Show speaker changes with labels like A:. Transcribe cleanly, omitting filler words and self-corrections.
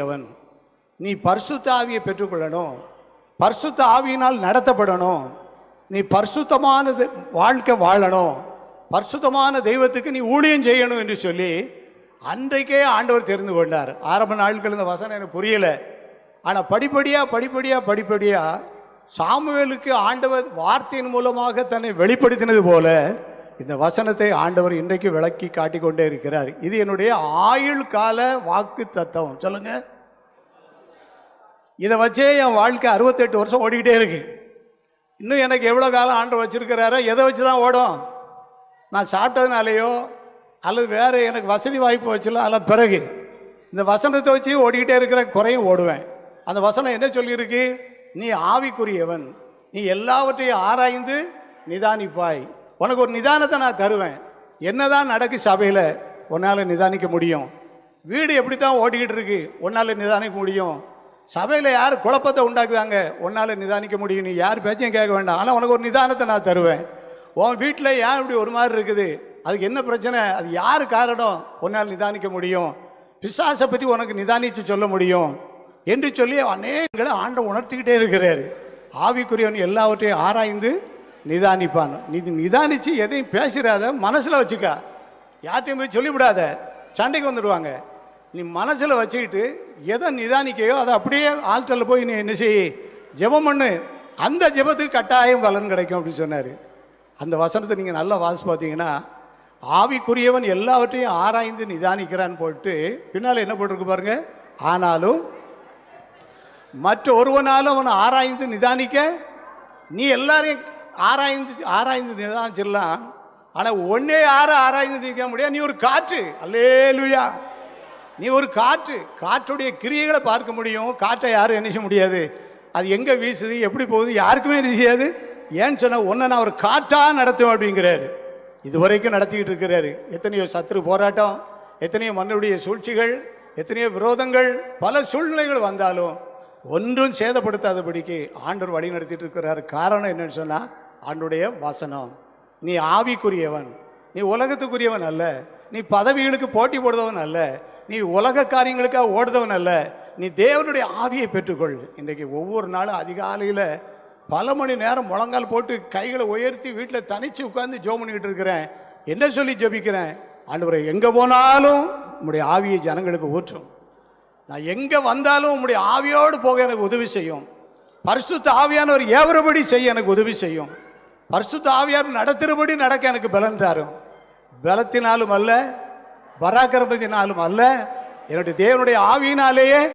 A: எவன் நீ பரிசுத்த ஆவியை பெற்றுக்கொள்ளணும், பரிசுத்த ஆவியினால் நடத்தப்படணும், நீ பரிசுத்தமான வாழ்க்கை வாழணும், பரிசுத்தமான தெய்வத்துக்கு நீ ஊழியம் செய்யணும் என்று சொல்லி அன்றைக்கே ஆண்டவர் தெரிந்து கொண்டார். ஆரம்ப நாட்கள் இந்த வசனம் எனக்கு புரியல. ஆனால் படிப்படியாக சாமுவேலுக்கு ஆண்டவர் வார்த்தையின் மூலமாக தன்னை வெளிப்படுத்தினது போல இந்த வசனத்தை ஆண்டவர் இன்றைக்கு விளக்கி காட்டிக்கொண்டே இருக்கிறார். இது என்னுடைய ஆயுள் கால வாக்கு தத்துவம். சொல்லுங்க, இதை வச்சே என் வாழ்க்கை 68 வருஷம் ஓடிக்கிட்டே இருக்கு. இன்னும் எனக்கு எவ்வளோ காலம் ஆண்டவர் வச்சிருக்கிறாரோ எதை வச்சு தான் ஓடும்? நான் சாப்பிட்டதுனாலையோ அல்லது வேறு எனக்கு வசதி வாய்ப்பு வச்சுல அல்ல, பிறகு இந்த வசனத்தை வச்சு ஓடிக்கிட்டே இருக்கிற குறையும் ஓடுவேன். அந்த வசனம் என்ன சொல்லியிருக்கு? நீ ஆவிக்குரியவன், நீ எல்லாவற்றையும் ஆராய்ந்து நிதானிப்பாய். உனக்கு ஒரு நிதானத்தை நான் தருவேன். என்னதான் நடக்கு சபையில் உன்னால் நிதானிக்க முடியும். வீடு எப்படி தான் ஓடிக்கிட்டு இருக்கு, உன்னால் நிதானிக்க முடியும். சபையில் யார் குழப்பத்தை உண்டாக்குதாங்க, உன்னால் நிதானிக்க முடியும். நீ யார் பேச்சையும் கேட்க வேண்டாம். ஆனால் உனக்கு ஒரு நிதானத்தை நான் தருவேன். உன் வீட்டில் ஏன் இப்படி ஒரு மாதிரி இருக்குது, அதுக்கு என்ன பிரச்சனை, அது யார் காரணம், உன்னால் நிதானிக்க முடியும். பிசாசை பற்றி உனக்கு நிதானித்து சொல்ல முடியும் என்று சொல்லி அநேகங்களை ஆண்டவர் உணர்த்திக்கிட்டே இருக்கிறார். ஆவிக்குரியவன் எல்லாவற்றையும் ஆராய்ந்து நிதானிப்பான். நிதானித்து எதையும் பேசுகிறாத, மனசில் வச்சுக்க. யார்ட்டையும் போய் சொல்லிவிடாத, சண்டைக்கு வந்துடுவாங்க. நீ மனசில் வச்சுக்கிட்டு எதை நிதானிக்கையோ அதை அப்படியே ஆல்டரில் போய் நீ என்ன செய், ஜெபம் பண்ணு. அந்த ஜெபத்துக்கு கட்டாயம் பலன் கிடைக்கும் அப்படின்னு சொன்னார். அந்த வசனத்தை நீங்கள் நல்லா வாசி பார்த்தீங்கன்னா, ஆவிக்குரியவன் எல்லாவற்றையும் ஆராய்ந்து நிதானிக்கிறான்னு போட்டு பின்னால் என்ன போட்டிருக்கு பாருங்க. ஆனாலும் மற்ற ஒருவனாலும் அவனை ஆராய்ந்து நிதானிக்க, நீ எல்லாரையும் ஆராய்ந்து நிதானிச்சிடலாம், ஆனால் ஒன்னே யாரும் ஆராய்ந்து நிற்க முடியாது. நீ ஒரு காற்று. அல்லேலூயா. நீ ஒரு காற்று. காற்றுடைய கிரியைகளை பார்க்க முடியும். காற்றை யாரும் என்ன செய்ய முடியாது. அது எங்கே வீசுது, எப்படி போகுது, யாருக்குமே என்ன செய்யாது. ஏன்னு சொன்னால் ஒன்றை நான் ஒரு காற்றாக நடத்துவேன் அப்படிங்கிறாரு. இதுவரைக்கும் நடத்திக்கிட்டு இருக்கிறாரு. எத்தனையோ சத்துரு போராட்டம், எத்தனையோ மண்ணுடைய சூழ்ச்சிகள், எத்தனையோ விரோதங்கள், பல சூழ்நிலைகள் வந்தாலும் ஒன்றும் சேதப்படுத்தாதபடிக்கு ஆண்டவர் வழி நடத்திட்டு இருக்கிறார். காரணம் என்னன்னு சொன்னால் ஆண்டுடைய வசனம். நீ ஆவிக்குரியவன், நீ உலகத்துக்குரியவன் அல்ல, நீ பதவிகளுக்கு போட்டி போடுறவன் அல்ல, நீ உலக காரியங்களுக்காக ஓடுறவன் அல்ல, நீ தேவனுடைய ஆவியை பெற்றுக்கொள். இன்றைக்கு ஒவ்வொரு நாளும் அதிகாலையில் பல மணி நேரம் முழங்கால் போட்டு கைகளை உயர்த்தி வீட்டில் தனிச்சு உட்கார்ந்து ஜெபம் பண்ணிக்கிட்டு இருக்கிறேன். என்ன சொல்லி ஜெபிக்கிறேன்? ஆண்டவரே, எங்கே போனாலும் உம்முடைய ஆவியை ஜனங்களுக்கு ஊற்றும். நான் எங்கே வந்தாலும் உம்முடைய ஆவியோடு போக எனக்கு உதவி செய்யும். பரிசுத்த ஆவியானவர் ஏவரபடி செய்ய எனக்கு உதவி செய்யும். பரிசுத்த ஆவியார் நடத்துகிறபடி நடக்க எனக்கு பலன் தரும். பலத்தினாலும் அல்ல, பராக்கிரமத்தினாலும் அல்ல, என்னுடைய தேவனுடைய ஆவியினாலேயே